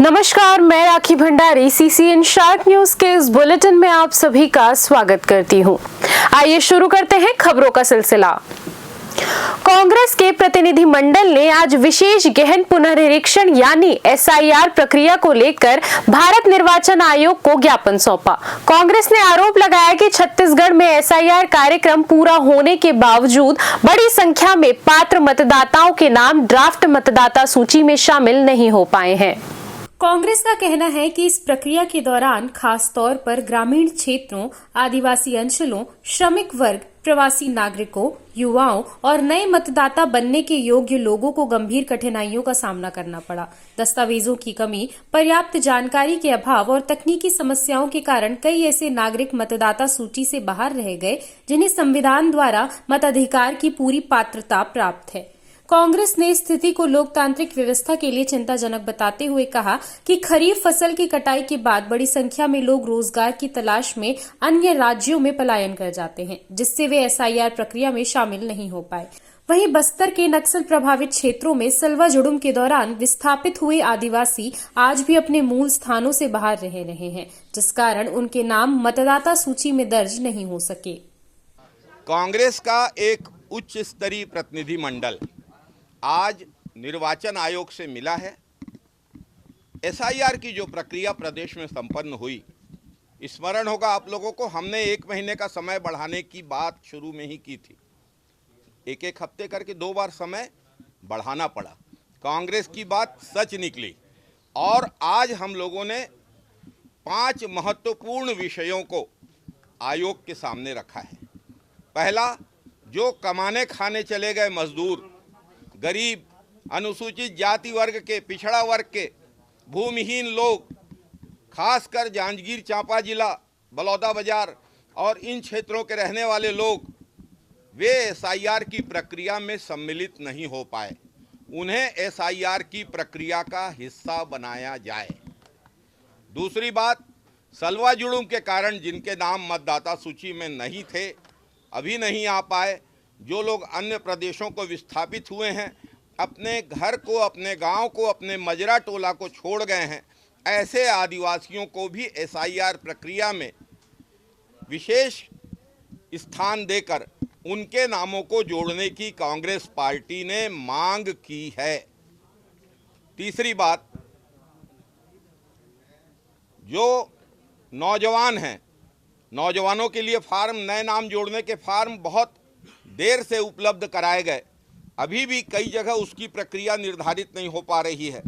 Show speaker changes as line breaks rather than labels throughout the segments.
नमस्कार, मैं राखी Bhandari CCN shark news के इस बुलेटिन में आप सभी का स्वागत करती हूं। आइए शुरू करते हैं खबरों का सिलसिला। कांग्रेस के प्रतिनिधि मंडल ने आज विशेष गहन पुनर्निरीक्षण यानी एसआईआर प्रक्रिया को लेकर भारत निर्वाचन आयोग को ज्ञापन सौंपा। कांग्रेस ने आरोप लगाया कि छत्तीसगढ़ में एसआईआर कार्यक्रम पूरा होने के बावजूद बड़ी संख्या में पात्र मतदाताओं के नाम ड्राफ्ट मतदाता सूची में शामिल नहीं हो पाए हैं। कांग्रेस का कहना है कि इस प्रक्रिया के दौरान खास तौर पर ग्रामीण क्षेत्रों, आदिवासी अंचलों, श्रमिक वर्ग, प्रवासी नागरिकों, युवाओं और नए मतदाता बनने के योग्य लोगों को गंभीर कठिनाइयों का सामना करना पड़ा। दस्तावेजों की कमी, पर्याप्त जानकारी के अभाव और तकनीकी समस्याओं के कारण कई ऐसे नागरिक मतदाता सूची से बाहर रह गए जिन्हें संविधान द्वारा मताधिकार की पूरी पात्रता प्राप्त है। कांग्रेस ने स्थिति को लोकतांत्रिक व्यवस्था के लिए चिंताजनक बताते हुए कहा कि खरीफ फसल की कटाई के बाद बड़ी संख्या में लोग रोजगार की तलाश में अन्य राज्यों में पलायन कर जाते हैं, जिससे वे एसआईआर प्रक्रिया में शामिल नहीं हो पाए। वहीं बस्तर के नक्सल प्रभावित क्षेत्रों में सलवा जुड़ुम के दौरान विस्थापित हुए आदिवासी आज भी अपने मूल स्थानों से बाहर रह रहे हैं, जिस कारण उनके नाम मतदाता सूची में दर्ज नहीं हो सके।
कांग्रेस का एक उच्च स्तरीय प्रतिनिधि मंडल आज निर्वाचन आयोग से मिला है। एसआईआर की जो प्रक्रिया प्रदेश में संपन्न हुई, स्मरण होगा आप लोगों को, हमने 1 महीने का समय बढ़ाने की बात शुरू में ही की थी। एक हफ्ते करके 2 बार समय बढ़ाना पड़ा। कांग्रेस की बात सच निकली और आज हम लोगों ने 5 महत्वपूर्ण विषयों को आयोग के सामने रखा है। पहला, जो कमाने खाने चले गए मजदूर, गरीब, अनुसूचित जाति वर्ग के, पिछड़ा वर्ग के, भूमिहीन लोग, खासकर जांजगीर चांपा जिला, बलौदा बाजार और इन क्षेत्रों के रहने वाले लोग, वे एसआईआर की प्रक्रिया में सम्मिलित नहीं हो पाए। उन्हें एसआईआर की प्रक्रिया का हिस्सा बनाया जाए। दूसरी बात, सलवा जुड़ुम के कारण जिनके नाम मतदाता सूची में नहीं थे, अभी नहीं आ पाए, जो लोग अन्य प्रदेशों को विस्थापित हुए हैं, अपने घर को, अपने गांव को, अपने मजरा टोला को छोड़ गए हैं, ऐसे आदिवासियों को भी एसआईआर प्रक्रिया में विशेष स्थान देकर उनके नामों को जोड़ने की कांग्रेस पार्टी ने मांग की है। तीसरी बात, जो नौजवान हैं, नौजवानों के लिए फार्म, नए नाम जोड़ने के फार्म बहुत देर से उपलब्ध कराए गए, अभी भी कई जगह उसकी प्रक्रिया निर्धारित नहीं हो पा रही है।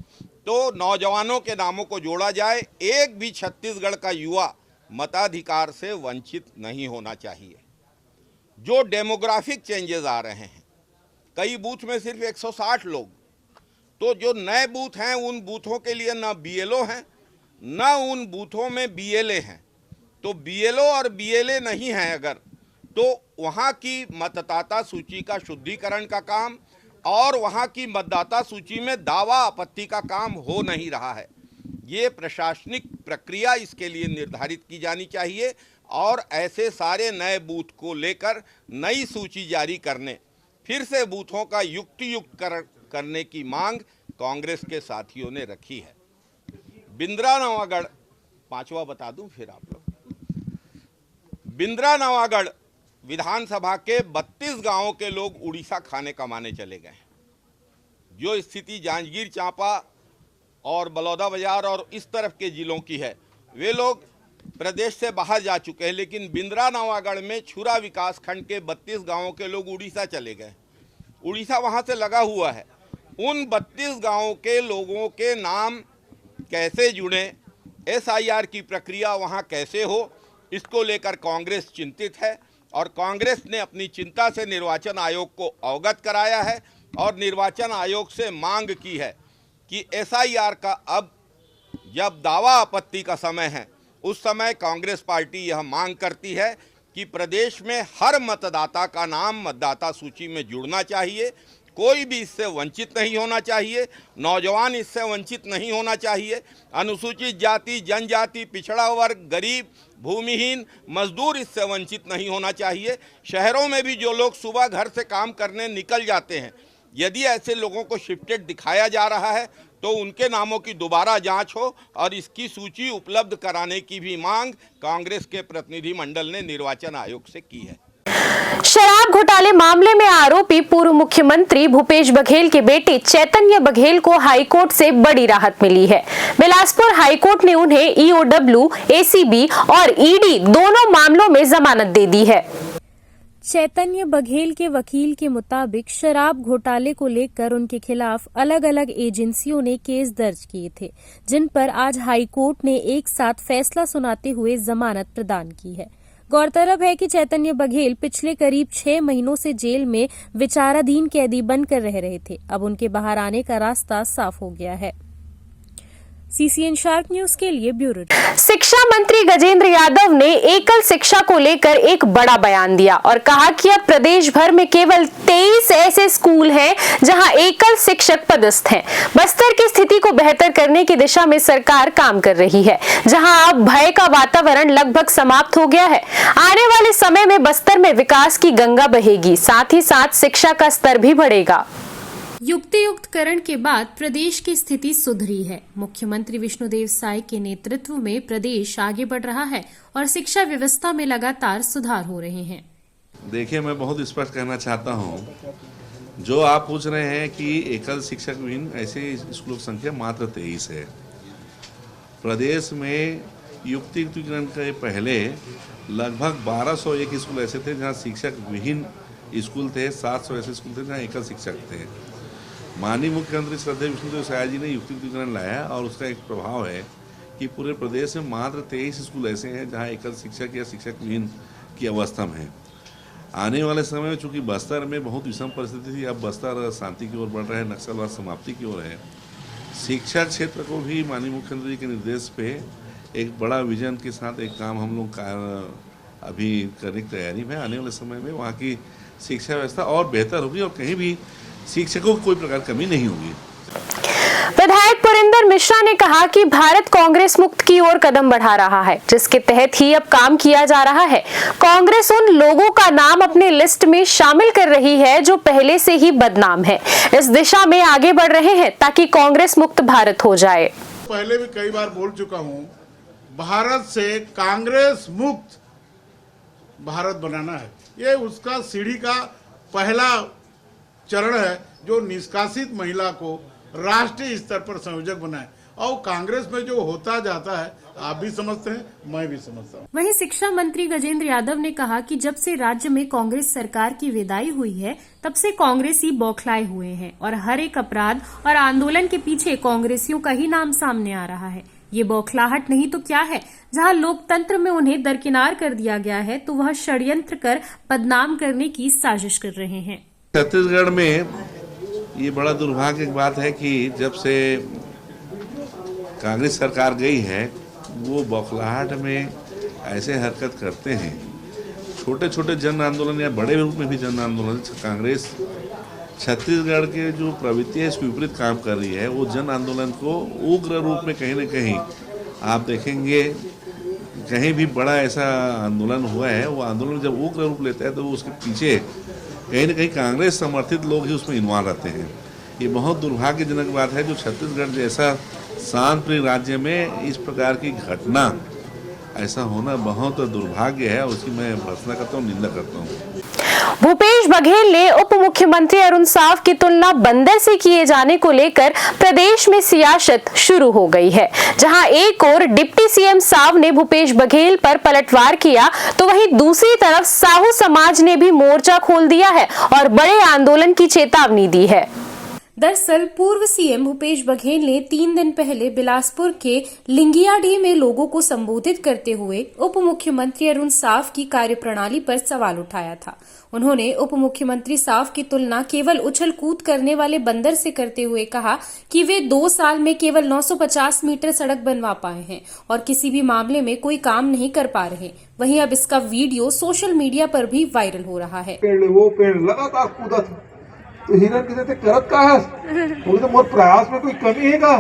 तो नौजवानों के नामों को जोड़ा जाए। एक भी छत्तीसगढ़ का युवा मताधिकार से वंचित नहीं होना चाहिए। जो डेमोग्राफिक चेंजेस आ रहे हैं, कई बूथ में सिर्फ 160 लोग, तो जो नए बूथ हैं उन बूथों के लिए न बीएलओ हैं, न उन बूथों में बीएलए हैं। तो बीएलओ और बीएलए नहीं हैं अगर, तो वहाँ की मतदाता सूची का शुद्धिकरण का काम और वहाँ की मतदाता सूची में दावा आपत्ति का काम हो नहीं रहा है। ये प्रशासनिक प्रक्रिया इसके लिए निर्धारित की जानी चाहिए और ऐसे सारे नए बूथ को लेकर नई सूची जारी करने, फिर से बूथों का युक्त करने की मांग कांग्रेस के साथियों ने रखी है। बिंद्रा नवागढ़, 5वां बता दूं फिर आप लोग। बिंद्रा नवागढ़ विधानसभा के 32 गांवों के लोग उड़ीसा खाने कमाने चले गए हैं। जो स्थिति जांजगीर चांपा और बलौदा बाजार और इस तरफ के जिलों की है, वे लोग प्रदेश से बाहर जा चुके हैं, लेकिन बिंद्रा नवागढ़ में छुरा विकास खंड के 32 गांवों के लोग उड़ीसा चले गए। उड़ीसा वहां से लगा हुआ है। उन 32 गांवों के लोगों के नाम कैसे जुड़े, एसआईआर की प्रक्रिया वहां कैसे हो, इसको लेकर कांग्रेस चिंतित है और कांग्रेस ने अपनी चिंता से निर्वाचन आयोग को अवगत कराया है और निर्वाचन आयोग से मांग की है कि एसआईआर का अब जब दावा आपत्ति का समय है, उस समय कांग्रेस पार्टी यह मांग करती है कि प्रदेश में हर मतदाता का नाम मतदाता सूची में जुड़ना चाहिए। कोई भी इससे वंचित नहीं होना चाहिए। नौजवान इससे वंचित नहीं होना चाहिए। अनुसूचित जाति, जनजाति, पिछड़ा वर्ग, गरीब, भूमिहीन, मजदूर इससे वंचित नहीं होना चाहिए। शहरों में भी जो लोग सुबह घर से काम करने निकल जाते हैं, यदि ऐसे लोगों को शिफ्टेड दिखाया जा रहा है तो उनके नामों की दोबारा जांच हो और इसकी सूची उपलब्ध कराने की भी मांग कांग्रेस के प्रतिनिधि मंडल ने निर्वाचन आयोग से की है।
शराब घोटाले मामले में आरोपी पूर्व मुख्यमंत्री भूपेश बघेल के बेटे चैतन्य बघेल को हाईकोर्ट से बड़ी राहत मिली है। बिलासपुर हाईकोर्ट ने उन्हें ईओडब्ल्यू, एसीबी और ईडी दोनों मामलों में जमानत दे दी है।
चैतन्य बघेल के वकील के मुताबिक शराब घोटाले को लेकर उनके खिलाफ अलग अलग एजेंसियों ने केस दर्ज किए थे, जिन पर आज हाईकोर्ट ने एक साथ फैसला सुनाते हुए जमानत प्रदान की है। गौरतलब है कि चैतन्य बघेल पिछले करीब 6 महीनों से जेल में विचाराधीन कैदी बनकर रह रहे थे। अब उनके बाहर आने का रास्ता साफ हो गया है। सीसीएन शार्क न्यूज के लिए ब्यूरो।
शिक्षा मंत्री गजेंद्र यादव ने एकल शिक्षा को लेकर एक बड़ा बयान दिया और कहा कि अब प्रदेश भर में केवल 23 ऐसे स्कूल हैं जहां एकल शिक्षक पदस्थ हैं। बस्तर की स्थिति को बेहतर करने की दिशा में सरकार काम कर रही है, जहां अब भय का वातावरण लगभग समाप्त हो गया है। आने वाले समय में बस्तर में विकास की गंगा बहेगी, साथ ही साथ शिक्षा का स्तर भी बढ़ेगा।
युक्तियुक्तकरण के बाद प्रदेश की स्थिति सुधरी है। मुख्यमंत्री विष्णुदेव साय के नेतृत्व में प्रदेश आगे बढ़ रहा है और शिक्षा व्यवस्था में लगातार सुधार हो रहे हैं।
देखिए, मैं बहुत स्पष्ट कहना चाहता हूँ, जो आप पूछ रहे हैं कि एकल शिक्षक विहीन ऐसे स्कूलों की संख्या मात्र 23 है। प्रदेश में युक्तियुक्तकरण के पहले लगभग 1201 स्कूल ऐसे थे जहाँ शिक्षक विहीन स्कूल थे, 700 ऐसे स्कूल थे जहाँ एकल शिक्षक थे। माननीय मुख्यमंत्री श्रद्धेय विष्णुदेव साय जी ने युक्तियुक्तकरण लाया और उसका एक प्रभाव है कि पूरे प्रदेश में मात्र 23 स्कूल ऐसे हैं जहां एकल शिक्षक या शिक्षक विहीन की अवस्था में है। आने वाले समय में चूंकि बस्तर में बहुत विषम परिस्थिति थी, अब बस्तर शांति की ओर बढ़ रहा है, नक्सलवाद समाप्ति की ओर है। शिक्षा क्षेत्र को भी माननीय मुख्यमंत्री के निर्देश पे एक बड़ा विजन के साथ एक काम हम लोग अभी करने की तैयारी में। आने वाले समय में वहाँ की शिक्षा व्यवस्था और बेहतर होगी और कहीं भी शिक्षकों को कोई प्रकार कमी नहीं होगी।
विधायक पुरिंदर मिश्रा ने कहा कि भारत कांग्रेस मुक्त की ओर कदम बढ़ा रहा है, जिसके तहत ही अब काम किया जा रहा है। कांग्रेस उन लोगों का नाम अपने लिस्ट में शामिल कर रही है जो पहले से ही बदनाम है। इस दिशा में आगे बढ़ रहे हैं ताकि कांग्रेस मुक्त भारत हो जाए।
पहले भी कई बार बोल चुका हूं, भारत से कांग्रेस मुक्त भारत बनाना है। ये उसका सीढ़ी का पहला चरण है, जो निष्कासित महिला को राष्ट्रीय स्तर पर संयोजक बनाए। और कांग्रेस में जो होता जाता है आप भी समझते हैं, मैं भी समझता हूँ।
वहीं शिक्षा मंत्री गजेंद्र यादव ने कहा कि जब से राज्य में कांग्रेस सरकार की विदाई हुई है, तब से कांग्रेसी बौखलाए हुए हैं और हर एक अपराध और आंदोलन के पीछे कांग्रेसियों का ही नाम सामने आ रहा है। ये बौखलाहट नहीं तो क्या है? जहां लोकतंत्र में उन्हें दरकिनार कर दिया गया है, तो वह षड्यंत्र कर बदनाम करने की साजिश कर रहे हैं।
छत्तीसगढ़ में ये बड़ा दुर्भाग्य की बात है कि जब से कांग्रेस सरकार गई है, वो बौखलाहट में ऐसे हरकत करते हैं। छोटे छोटे जन आंदोलन या बड़े रूप में भी जन आंदोलन, कांग्रेस छत्तीसगढ़ के जो प्रवृत्ति है इसके विपरीत काम कर रही है। वो जन आंदोलन को उग्र रूप में कहीं न कहीं आप देखेंगे, कहीं भी बड़ा ऐसा आंदोलन हुआ है, वो आंदोलन जब उग्र रूप लेता है तो वो उसके पीछे कहीं न कहीं कांग्रेस समर्थित लोग ही उसमें इन्वॉल्व रहते हैं। ये बहुत दुर्भाग्यजनक बात है जो छत्तीसगढ़ जैसा शांतप्रिय राज्य में इस प्रकार की घटना ऐसा होना बहुत दुर्भाग्य है, उसकी मैं भर्त्सना करता हूँ, निंदा करता हूँ।
भूपेश बघेल ने उप मुख्यमंत्री अरुण साव की तुलना बंदर से किए जाने को लेकर प्रदेश में सियासत शुरू हो गई है। जहां एक ओर डिप्टी सीएम साव ने भूपेश बघेल पर पलटवार किया, तो वहीं दूसरी तरफ साहू समाज ने भी मोर्चा खोल दिया है और बड़े आंदोलन की चेतावनी दी है।
दरअसल पूर्व सीएम भूपेश बघेल ने 3 दिन पहले बिलासपुर के लिंगियाडीह में लोगों को संबोधित करते हुए उप मुख्यमंत्री अरुण साव की कार्यप्रणाली पर सवाल उठाया था। उन्होंने उप मुख्यमंत्री साव की तुलना केवल उछल कूद करने वाले बंदर से करते हुए कहा कि वे 2 साल में केवल 950 मीटर सड़क बनवा पाए हैं और किसी भी मामले में कोई काम नहीं कर पा रहे। वहीं अब इसका वीडियो सोशल मीडिया पर भी वायरल हो रहा है।
वो पेड़ लगातार कूदा था, तो हिरन किसे थे करत का है, तो मोर प्रयास में कोई कमी है का?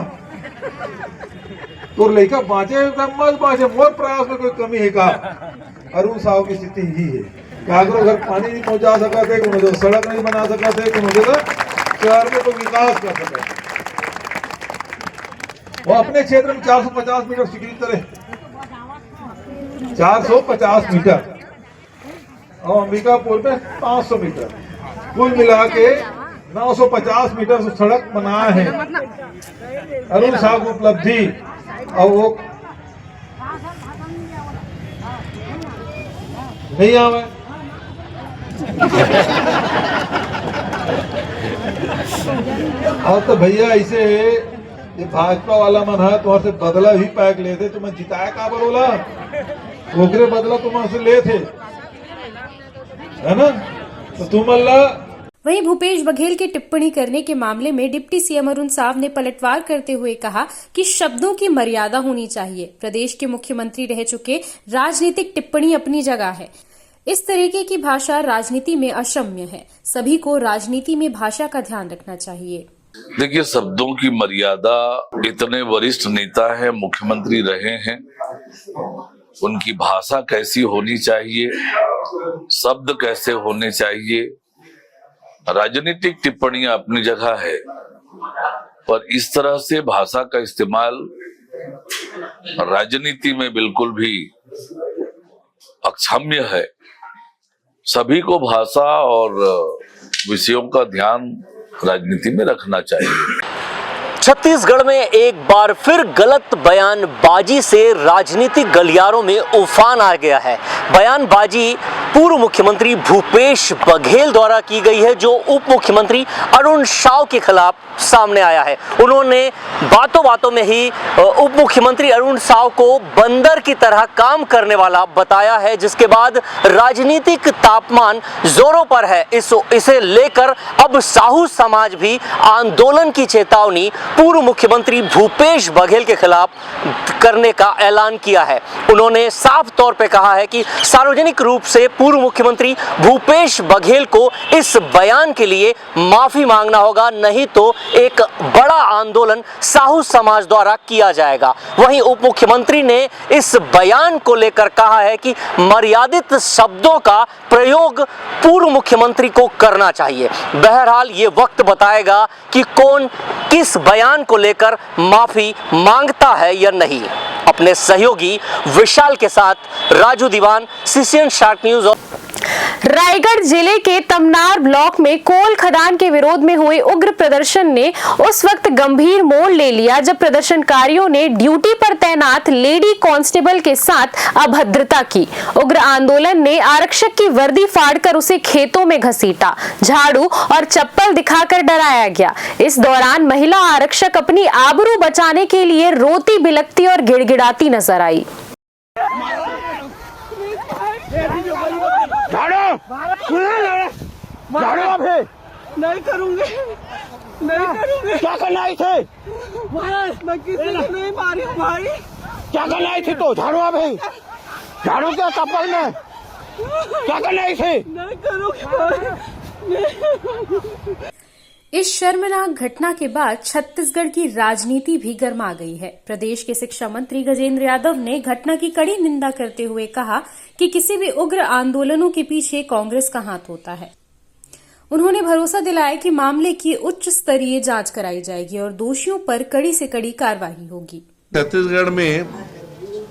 तो लड़का बाँचे मत बाँचे, मोर प्रयास में कोई कमी है का? अरुण साव की स्थिति ही है। कागरो घर पानी नहीं पहुंचा सका थे, कोनो जो सड़क नहीं बना सका थे, कोनो जगह शहर में कोई विकास कर सका। वो अपने क्षेत्र में 450 मीटर सिकरी करे, 450 मीटर, और अंबिकापुर में 500 मीटर, कुल मिला के 950 मीटर सड़क बनाया है। अरुण साहु की उपलब्धि। और वो नहीं आवे और तो भैया ऐसे ये भाजपा वाला मन है तुम्हारे से बदला भी पैक लेते, तुम्हें जिताया का बोला ओकरे बदला तुम्हारे से ले थे, है ना? तो तुम अल्लाह।
वहीं भूपेश बघेल के टिप्पणी करने के मामले में डिप्टी सीएम अरुण साव ने पलटवार करते हुए कहा कि शब्दों की मर्यादा होनी चाहिए। प्रदेश के मुख्यमंत्री रह चुके, राजनीतिक टिप्पणी अपनी जगह है। इस तरीके की भाषा राजनीति में अक्षम्य है। सभी को राजनीति में भाषा का ध्यान रखना चाहिए।
देखिए, शब्दों की मर्यादा, इतने वरिष्ठ नेता है, मुख्यमंत्री रहे हैं, उनकी भाषा कैसी होनी चाहिए, शब्द कैसे होने चाहिए। राजनीतिक टिप्पणियां अपनी जगह है, पर इस तरह से भाषा का इस्तेमाल राजनीति में बिल्कुल भी अक्षम्य है। सभी को भाषा और विषयों का ध्यान राजनीति में रखना चाहिए।
छत्तीसगढ़ में एक बार फिर गलत बयानबाजी से राजनीतिक गलियारों में उफान आ गया है। बयानबाजी पूर्व मुख्यमंत्री भूपेश बघेल द्वारा की गई है, जो उप मुख्यमंत्री अरुण साव के खिलाफ सामने आया है। उन्होंने बातों बातों में ही उप मुख्यमंत्री अरुण साव को बंदर की तरह काम करने वाला बताया है, जिसके बाद राजनीतिक तापमान जोरों पर है। इसे लेकर अब साहू समाज भी आंदोलन की चेतावनी पूर्व मुख्यमंत्री भूपेश बघेल के खिलाफ करने का ऐलान किया है। उन्होंने साफ तौर पे कहा है कि सार्वजनिक रूप से पूर्व मुख्यमंत्री भूपेश बघेल को इस बयान के लिए माफी मांगना होगा, नहीं तो एक बड़ा आंदोलन साहू समाज द्वारा किया जाएगा। वहीं उप मुख्यमंत्री ने इस बयान को लेकर कहा है कि मर्यादित शब्दों का प्रयोग पूर्व मुख्यमंत्री को करना चाहिए। बहरहाल ये वक्त बताएगा कि कौन किस बयान को लेकर माफी मांगता है या नहीं। अपने सहयोगी विशाल के साथ राजू दीवान, सीसीएन शार्क न्यूज।
रायगढ़ जिले के तमनार ब्लॉक में कोल खदान के विरोध में हुए उग्र प्रदर्शन ने उस वक्त गंभीर मोड़ ले लिया जब प्रदर्शनकारियों ने ड्यूटी पर तैनात लेडी कांस्टेबल के साथ अभद्रता की। उग्र आंदोलन ने आरक्षक की वर्दी फाड़कर उसे खेतों में घसीटा, झाड़ू और चप्पल दिखाकर डराया गया। इस दौरान महिला आरक्षक अपनी आबरू बचाने के लिए रोती बिलखती और गिड़गिड़ाती नजर आई।
झाड़ो अभी नहीं करूंगी, नहीं करूंगी। क्या करना आई थे? मैं किसी को नहीं मारी हूँ भाई। क्या करना आई थी तो? झाड़ो अभी, झाड़ो क्या चप्पल में? क्या करना आई थी? नहीं करूंगी।
इस शर्मनाक घटना के बाद छत्तीसगढ़ की राजनीति भी गर्मा गई है। प्रदेश के शिक्षा मंत्री गजेंद्र यादव ने घटना की कड़ी निंदा करते हुए कहा कि किसी भी उग्र आंदोलनों के पीछे कांग्रेस का हाथ होता है। उन्होंने भरोसा दिलाया कि मामले की उच्च स्तरीय जांच कराई जाएगी और दोषियों पर कड़ी से कड़ी कार्रवाई होगी।
छत्तीसगढ़ में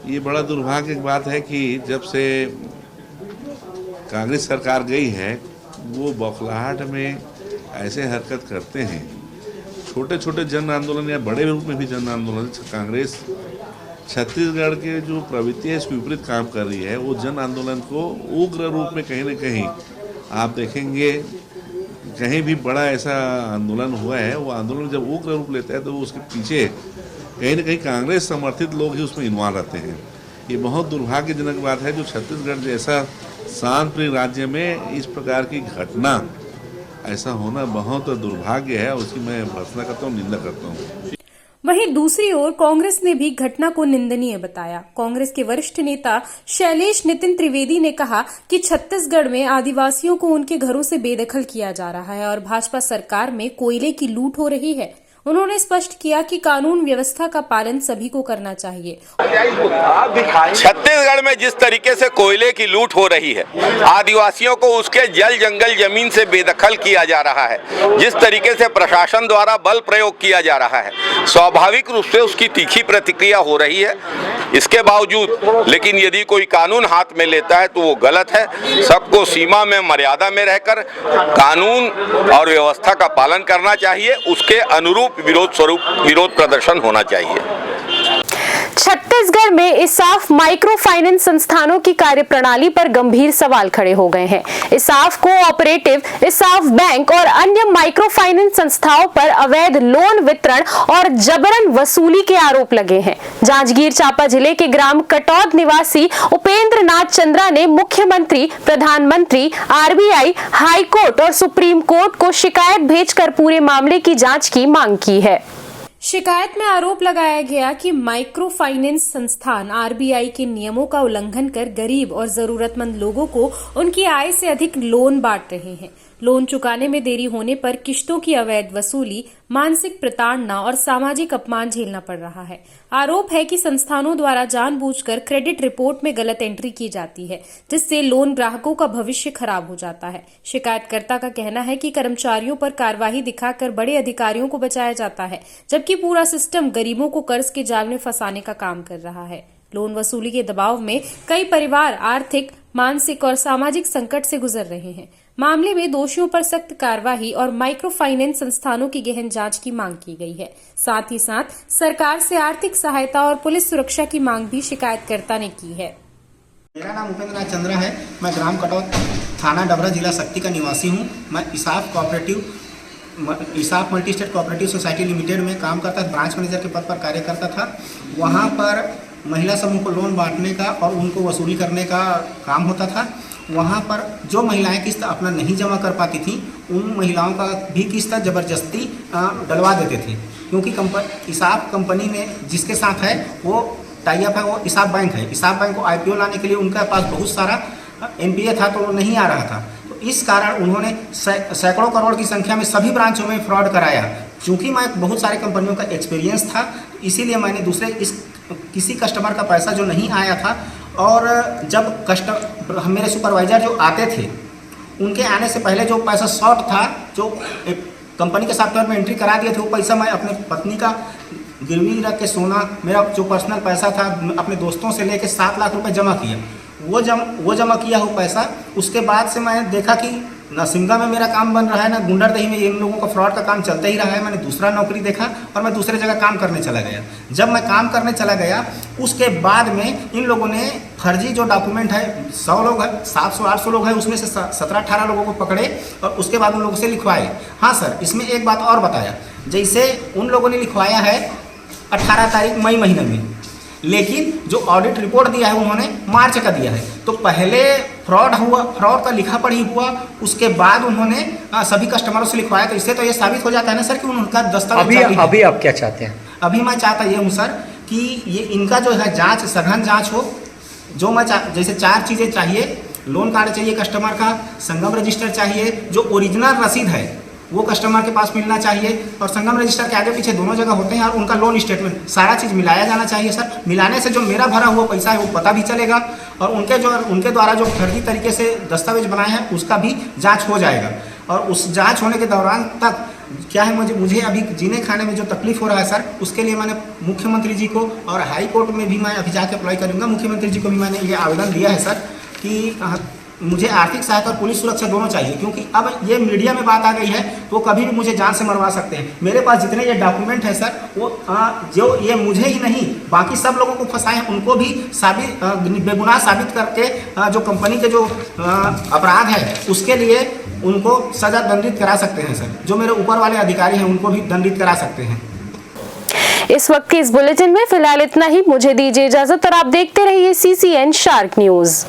ये बड़ा दुर्भाग्य की बात है कि जब से कांग्रेस सरकार गई है, वो बौखलाहट में ऐसे हरकत करते हैं। छोटे छोटे जन आंदोलन या बड़े रूप में भी जन आंदोलन, कांग्रेस छत्तीसगढ़ के जो प्रवृत्ति है इसके विपरीत काम कर रही है। वो जन आंदोलन को उग्र रूप में कहीं न कहीं आप देखेंगे, कहीं भी बड़ा ऐसा आंदोलन हुआ है, वो आंदोलन जब उग्र रूप लेता है तो उसके पीछे कहीं न कहीं कांग्रेस समर्थित लोग ही उसमें इन्वॉल्व रहते हैं। ये बहुत दुर्भाग्यजनक बात है जो छत्तीसगढ़ जैसा शांतप्रिय राज्य में इस प्रकार की घटना ऐसा होना बहुत दुर्भाग्य है। उसकी मैं भर्त्सना करता हूँ, निंदा करता हूँ।
वहीं दूसरी ओर कांग्रेस ने भी घटना को निंदनीय बताया। कांग्रेस के वरिष्ठ नेता शैलेश नितिन त्रिवेदी ने कहा कि छत्तीसगढ़ में आदिवासियों को उनके घरों से बेदखल किया जा रहा है और भाजपा सरकार में कोयले की लूट हो रही है। उन्होंने स्पष्ट किया कि कानून व्यवस्था का पालन सभी को करना चाहिए।
छत्तीसगढ़ में जिस तरीके से कोयले की लूट हो रही है, आदिवासियों को उसके जल जंगल जमीन से बेदखल किया जा रहा है, जिस तरीके से प्रशासन द्वारा बल प्रयोग किया जा रहा है, स्वाभाविक रूप से उसकी तीखी प्रतिक्रिया हो रही है। इसके बावजूद लेकिन यदि कोई कानून हाथ में लेता है तो वो गलत है। सबको सीमा में, मर्यादा में रहकर कानून और व्यवस्था का पालन करना चाहिए। उसके अनुरूप विरोध प्रदर्शन होना चाहिए।
छत्तीसगढ़ में इसाफ माइक्रो फाइनेंस संस्थानों की कार्यप्रणाली पर गंभीर सवाल खड़े हो गए हैं। इसाफ कोऑपरेटिव, इसाफ बैंक और अन्य माइक्रो फाइनेंस संस्थाओं पर अवैध लोन वितरण और जबरन वसूली के आरोप लगे हैं। जांजगीर चांपा जिले के ग्राम कटौद निवासी उपेंद्र नाथ चंद्रा ने मुख्यमंत्री, प्रधानमंत्री, आरबीआई, हाईकोर्ट और सुप्रीम कोर्ट को शिकायत भेजकर पूरे मामले की जांच की मांग की है।
शिकायत में आरोप लगाया गया कि माइक्रो फाइनेंस संस्थान आरबीआई के नियमों का उल्लंघन कर गरीब और जरूरतमंद लोगों को उनकी आय से अधिक लोन बांट रहे हैं। लोन चुकाने में देरी होने पर किश्तों की अवैध वसूली, मानसिक प्रताड़ना और सामाजिक अपमान झेलना पड़ रहा है। आरोप है कि संस्थानों द्वारा जानबूझकर क्रेडिट रिपोर्ट में गलत एंट्री की जाती है, जिससे लोन ग्राहकों का भविष्य खराब हो जाता है। शिकायतकर्ता का कहना है कि कर्मचारियों पर कार्रवाई दिखाकर बड़े अधिकारियों को बचाया जाता है, जबकि पूरा सिस्टम गरीबों को कर्ज के जाल में फंसाने का काम कर रहा है। लोन वसूली के दबाव में कई परिवार आर्थिक, मानसिक और सामाजिक संकट से गुजर रहे हैं। मामले में दोषियों पर सख्त कार्रवाई और माइक्रो फाइनेंस संस्थानों की गहन जांच की मांग की गई है। साथ ही साथ सरकार से आर्थिक सहायता और पुलिस सुरक्षा की मांग भी शिकायतकर्ता ने की है।
मेरा नाम उपेंद्र नाथ चंद्रा है। मैं ग्राम कटौद, थाना डबरा, जिला शक्ति का निवासी हूँ। मैं ESAF multi state cooperative society limited में काम करता था, ब्रांच मैनेजर के पद पर कार्य करता था। वहाँ पर महिला समूह को लोन बांटने का और उनको वसूली करने का काम होता था। वहाँ पर जो महिलाएं किस्त अपना नहीं जमा कर पाती थी, उन महिलाओं का भी किस्त ज़बरदस्ती डलवा देते थे, क्योंकि इसाफ कंपनी में जिसके साथ है वो टाई अप है, वो इसाफ बैंक है। इसाफ बैंक को IPO लाने के लिए उनके पास बहुत सारा NPA था, तो वो नहीं आ रहा था। तो इस कारण उन्होंने सैकड़ों करोड़ की संख्या में सभी ब्रांचों में फ्रॉड कराया। चूँकि मैं बहुत सारे कंपनियों का एक्सपीरियंस था, इसीलिए मैंने किसी कस्टमर का पैसा जो नहीं आया था, और जब मेरे सुपरवाइज़र जो आते थे, उनके आने से पहले जो पैसा शॉर्ट था, जो कंपनी के सॉफ्टवेयर में एंट्री करा दिए थे, वो पैसा मैं अपने पत्नी का गिरवी रख के सोना, मेरा जो पर्सनल पैसा था, अपने दोस्तों से लेके 7 लाख रुपए जमा किया। वो जमा किया हो पैसा। उसके बाद से मैं देखा कि ना सिमगा में मेरा काम बन रहा है, ना गुंडरदही में इन लोगों का फ्रॉड का काम चलता ही रहा है। मैंने दूसरा नौकरी देखा और मैं दूसरे जगह काम करने चला गया। जब मैं काम करने चला गया, उसके बाद में इन लोगों ने फर्जी जो डॉक्यूमेंट है, 100 लोग है, 700-800 लोग हैं, उसमें से 17-18 लोगों को पकड़े और उसके बाद उन लोगों से लिखवाए। हाँ सर, इसमें एक बात और बताया, जैसे उन लोगों ने लिखवाया है 18 तारीख मई महीने में, लेकिन जो ऑडिट रिपोर्ट दिया है उन्होंने मार्च का दिया है। तो पहले फ्रॉड हुआ, फ्रॉड का लिखा पढ़ी हुआ, उसके बाद उन्होंने सभी कस्टमरों से लिखवाया। तो इससे तो ये साबित हो जाता है ना सर कि उनका दस्तावेज।
अभी आप क्या चाहते हैं?
अभी मैं चाहता ये हूँ सर कि ये इनका जो है जांच, सघन जांच हो। जो मैं जैसे 4 चीज़ें चाहिए, लोन कार्ड चाहिए कस्टमर का, संगम रजिस्टर चाहिए, जो ओरिजिनल रसीद है वो कस्टमर के पास मिलना चाहिए, और संगम रजिस्टर के आगे पीछे दोनों जगह होते हैं, और उनका लोन स्टेटमेंट, सारा चीज़ मिलाया जाना चाहिए सर। मिलाने से जो मेरा भरा हुआ पैसा है वो पता भी चलेगा, और उनके द्वारा जो फर्जी तरीके से दस्तावेज बनाए हैं उसका भी जांच हो जाएगा। और उस जांच होने के दौरान तक क्या है, मुझे अभी जीने खाने में जो तकलीफ हो रहा है सर, उसके लिए मैंने मुख्यमंत्री जी को, और हाई कोर्ट में भी मैं अभी जाके अप्लाई करूँगा, मुख्यमंत्री जी को भी मैंने ये आवेदन दिया है सर कि मुझे आर्थिक सहायता और पुलिस सुरक्षा दोनों चाहिए, क्योंकि अब ये मीडिया में बात आ गई है तो कभी भी मुझे जान से मरवा सकते हैं। मेरे पास जितने ये डॉक्यूमेंट है सर, वो जो ये मुझे ही नहीं बाकी सब लोगों को फंसाए हैं, उनको भी बेगुनाह साबित करके जो कंपनी के जो अपराध है उसके लिए उनको सजा दंडित करा सकते हैं सर। जो मेरे ऊपर वाले अधिकारी हैं उनको भी दंडित करा सकते हैं।
इस वक्त के इस बुलेटिन में फिलहाल इतना ही। मुझे दीजिए इजाजत और आप देखते रहिए CCN शार्क न्यूज।